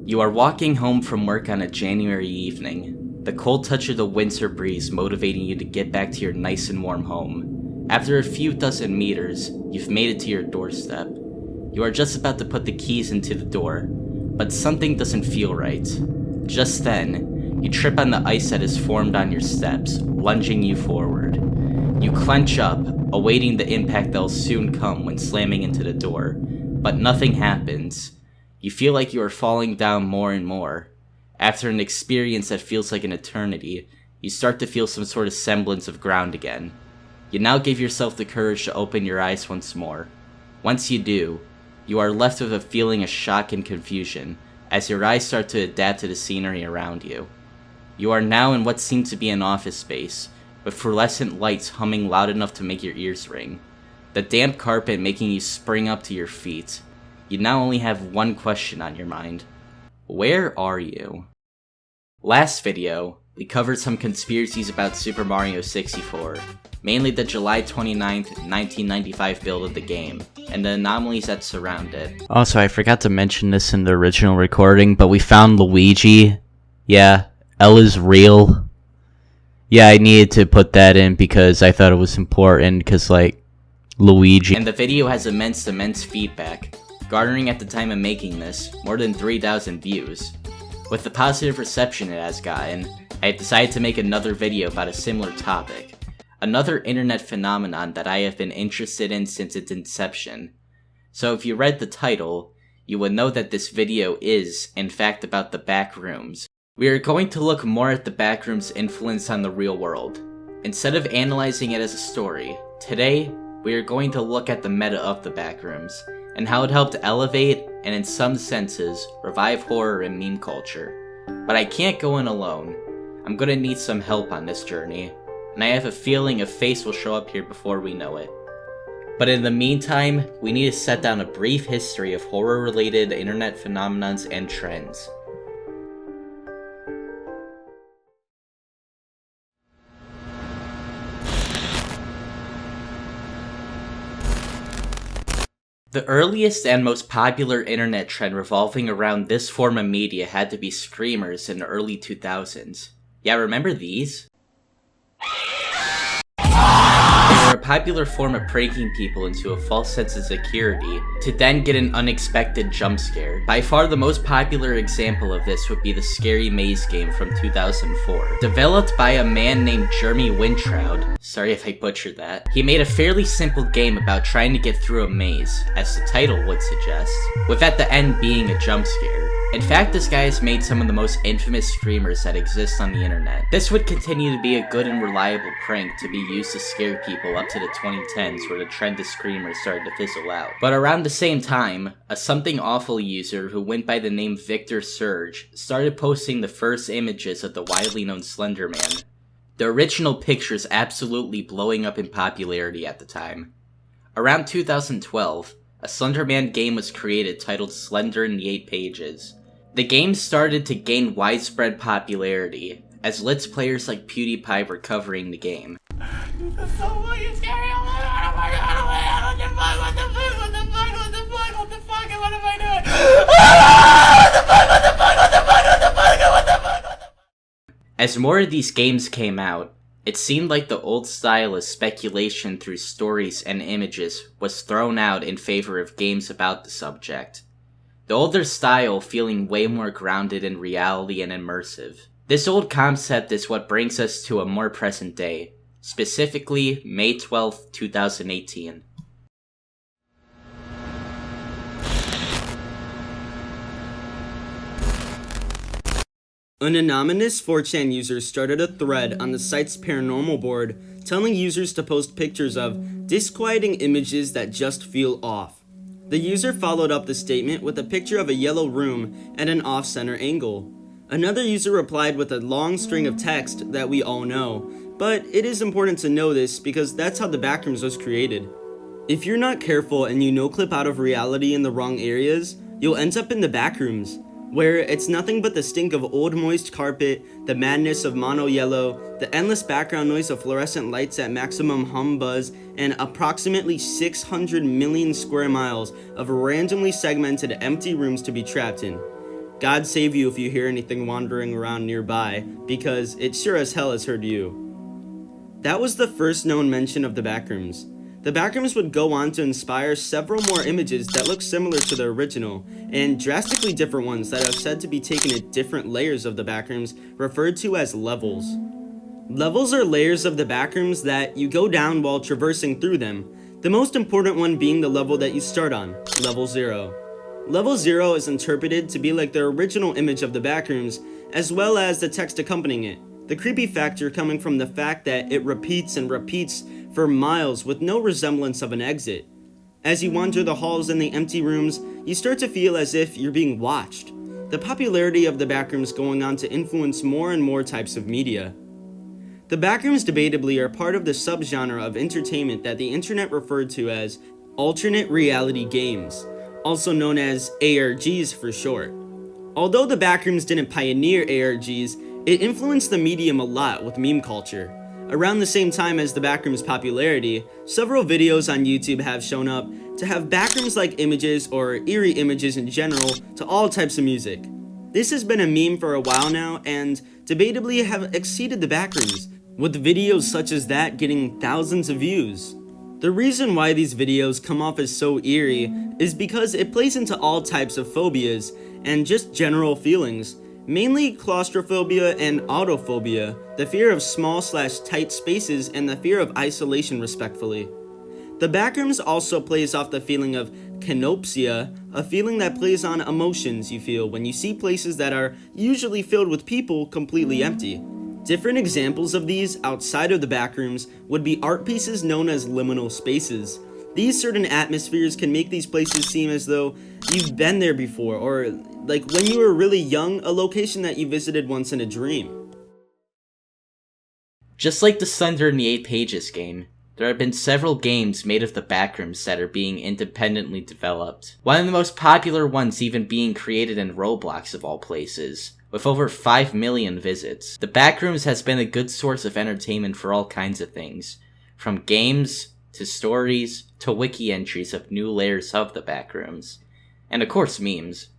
You are walking home from work on a January evening, the cold touch of the winter breeze motivating you to get back to your nice and warm home. After a few dozen meters, you've made it to your doorstep. You are just about to put the keys into the door, but something doesn't feel right. Just then, you trip on the ice that has formed on your steps, lunging you forward. You clench up, awaiting the impact that will soon come when slamming into the door, but nothing happens. You feel like you are falling down more and more. After an experience that feels like an eternity, you start to feel some sort of semblance of ground again. You now give yourself the courage to open your eyes once more. Once you do, you are left with a feeling of shock and confusion as your eyes start to adapt to the scenery around you. You are now in what seems to be an office space, with fluorescent lights humming loud enough to make your ears ring. The damp carpet making you spring up to your feet. You now only have one question on your mind. Where are you? Last video, we covered some conspiracies about Super Mario 64, mainly the July 29th, 1995 build of the game, and the anomalies that surround it. Also, I forgot to mention this in the original recording, but we found Luigi. Yeah, L is real. Yeah, I needed to put that in because I thought it was important, because, Luigi. And the video has immense feedback, garnering at the time of making this more than 3,000 views. With the positive reception it has gotten, I decided to make another video about a similar topic, another internet phenomenon that I have been interested in since its inception. So if you read the title, you would know that this video is, in fact, about the Backrooms. We are going to look more at the Backrooms' influence on the real world. Instead of analyzing it as a story, today, we are going to look at the meta of the Backrooms, and how it helped elevate, and in some senses, revive horror and meme culture. But I can't go in alone. I'm gonna need some help on this journey, and I have a feeling a face will show up here before we know it. But in the meantime, we need to set down a brief history of horror-related internet phenomenons and trends. The earliest and most popular internet trend revolving around this form of media had to be screamers in the early 2000s. Yeah, remember these? They were a popular form of pranking people into a false sense of security, to then get an unexpected jump scare. By far the most popular example of this would be the Scary Maze game from 2004. Developed by a man named Jeremy Wintroud, sorry if I butchered that, he made a fairly simple game about trying to get through a maze, as the title would suggest, with at the end being a jump scare. In fact, this guy has made some of the most infamous screamers that exist on the internet. This would continue to be a good and reliable prank to be used to scare people up to the 2010s, where the trend of screamers started to fizzle out. But around the same time, a Something Awful user who went by the name Victor Surge started posting the first images of the widely known Slender Man. The original pictures absolutely blowing up in popularity at the time. Around 2012, a Slender Man game was created titled Slender in the 8 Pages. The game started to gain widespread popularity, as Let's Players like PewDiePie were covering the game. As more of these games came out, it seemed like the old style of speculation through stories and images was thrown out in favor of games about the subject. The older style feeling way more grounded in reality and immersive. This old concept is what brings us to a more present day, specifically May 12th, 2018. An anonymous 4chan user started a thread on the site's paranormal board telling users to post pictures of disquieting images that just feel off. The user followed up the statement with a picture of a yellow room at an off-center angle. Another user replied with a long string of text that we all know, but it is important to know this because that's how the Backrooms was created. If you're not careful and you noclip out of reality in the wrong areas, you'll end up in the Backrooms, where it's nothing but the stink of old moist carpet, the madness of mono yellow, the endless background noise of fluorescent lights at maximum hum buzz, and approximately 600 million square miles of randomly segmented empty rooms to be trapped in. God save you if you hear anything wandering around nearby, because it sure as hell has heard you. That was the first known mention of the Backrooms. The Backrooms would go on to inspire several more images that look similar to the original, and drastically different ones that are said to be taken at different layers of the Backrooms, referred to as levels. Levels are layers of the Backrooms that you go down while traversing through them, the most important one being the level that you start on, Level 0. Level 0 is interpreted to be like the original image of the Backrooms, as well as the text accompanying it. The creepy factor coming from the fact that it repeats and repeats for miles with no resemblance of an exit. As you wander the halls and the empty rooms, you start to feel as if you're being watched. The popularity of the Backrooms going on to influence more and more types of media. The Backrooms debatably are part of the subgenre of entertainment that the internet referred to as alternate reality games, also known as ARGs for short. Although the Backrooms didn't pioneer ARGs, it influenced the medium a lot with meme culture. Around the same time as the Backrooms' popularity, several videos on YouTube have shown up to have Backrooms-like images or eerie images in general to all types of music. This has been a meme for a while now and debatably have exceeded the Backrooms, with videos such as that getting thousands of views. The reason why these videos come off as so eerie is because it plays into all types of phobias and just general feelings. Mainly claustrophobia and autophobia, the fear of small/tight spaces and the fear of isolation respectfully. The Backrooms also plays off the feeling of kenopsia, a feeling that plays on emotions you feel when you see places that are usually filled with people completely empty. Different examples of these outside of the Backrooms would be art pieces known as liminal spaces. These certain atmospheres can make these places seem as though you've been there before, or like when you were really young, a location that you visited once in a dream. Just like the Thunder in the 8 Pages game, there have been several games made of the Backrooms that are being independently developed. One of the most popular ones even being created in Roblox of all places, with over 5 million visits. The Backrooms has been a good source of entertainment for all kinds of things, from games, to stories, to wiki entries of new layers of the Backrooms, and of course memes.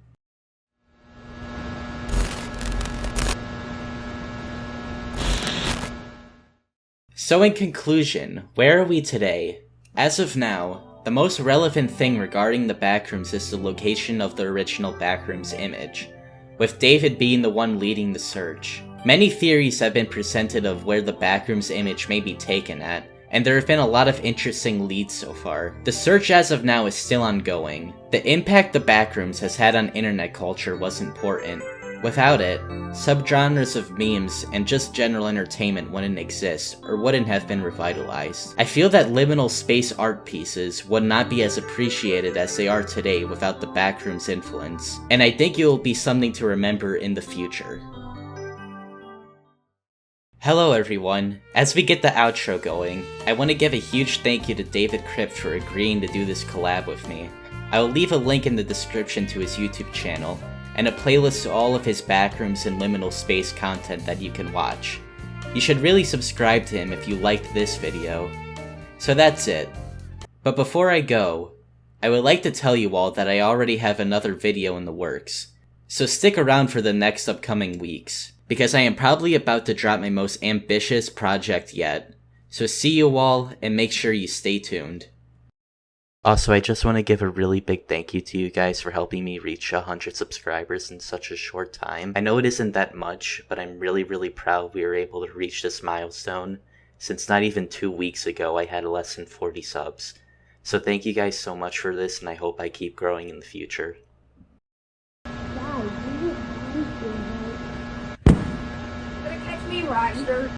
So in conclusion, where are we today? As of now, the most relevant thing regarding the Backrooms is the location of the original Backrooms image, with David being the one leading the search. Many theories have been presented of where the Backrooms image may be taken at, and there have been a lot of interesting leads so far. The search as of now is still ongoing. The impact the Backrooms has had on internet culture was important. Without it, subgenres of memes and just general entertainment wouldn't exist or wouldn't have been revitalized. I feel that liminal space art pieces would not be as appreciated as they are today without the Backrooms influence, and I think it will be something to remember in the future. Hello everyone, as we get the outro going, I want to give a huge thank you to DavidCrypt for agreeing to do this collab with me. I will leave a link in the description to his YouTube channel, and a playlist to all of his Backrooms and liminal space content that you can watch. You should really subscribe to him if you liked this video. So that's it. But before I go, I would like to tell you all that I already have another video in the works, so stick around for the next upcoming weeks, because I am probably about to drop my most ambitious project yet. So see you all, and make sure you stay tuned. Also, I just want to give a really big thank you to you guys for helping me reach 100 subscribers in such a short time. I know it isn't that much, but I'm really proud we were able to reach this milestone, since not even 2 weeks ago I had less than 40 subs. So thank you guys so much for this, and I hope I keep growing in the future. Better catch me, Roger.